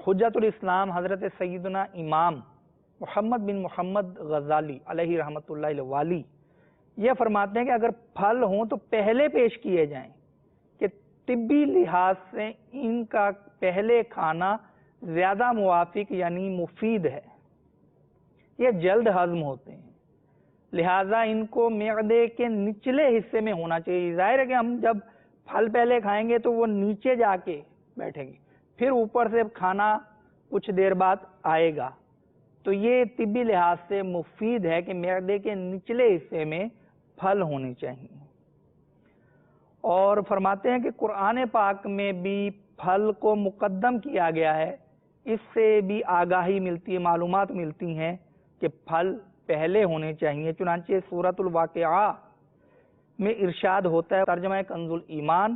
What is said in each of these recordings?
حجت الاسلام حضرت سیدنا امام محمد بن محمد غزالی علیہ رحمۃ اللہ والی یہ فرماتے ہیں کہ اگر پھل ہوں تو پہلے پیش کیے جائیں، کہ طبی لحاظ سے ان کا پہلے کھانا زیادہ موافق یعنی مفید ہے، یہ جلد ہضم ہوتے ہیں، لہٰذا ان کو معدے کے نچلے حصے میں ہونا چاہیے۔ ظاہر ہے کہ ہم جب پھل پہلے کھائیں گے تو وہ نیچے جا کے بیٹھیں گے، پھر اوپر سے کھانا کچھ دیر بعد آئے گا، تو یہ طبی لحاظ سے مفید ہے کہ معدے کے نچلے حصے میں پھل ہونے چاہیے۔ اور فرماتے ہیں کہ قرآن پاک میں بھی پھل کو مقدم کیا گیا ہے، اس سے بھی آگاہی ملتی ہے، معلومات ملتی ہیں کہ پھل پہلے ہونے چاہیے۔ چنانچہ سورۃ الواقعہ میں ارشاد ہوتا ہے، ترجمہ کنز الایمان،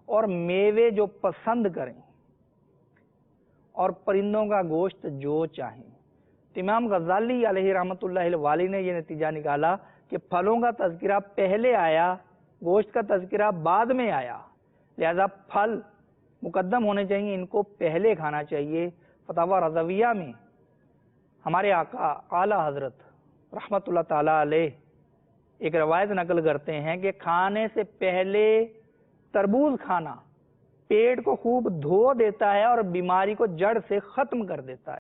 اور میوے جو پسند کریں اور پرندوں کا گوشت جو چاہیں۔ تو امام غزالی علیہ رحمۃ اللہ والی نے یہ نتیجہ نکالا کہ پھلوں کا تذکرہ پہلے آیا، گوشت کا تذکرہ بعد میں آیا، لہذا پھل مقدم ہونے چاہیے، ان کو پہلے کھانا چاہیے۔ فتاوی رضویہ میں ہمارے آقا اعلی حضرت رحمت اللہ تعالی علیہ ایک روایت نقل کرتے ہیں کہ کھانے سے پہلے تربوز کھانا پیٹ کو خوب دھو دیتا ہے اور بیماری کو جڑ سے ختم کر دیتا ہے۔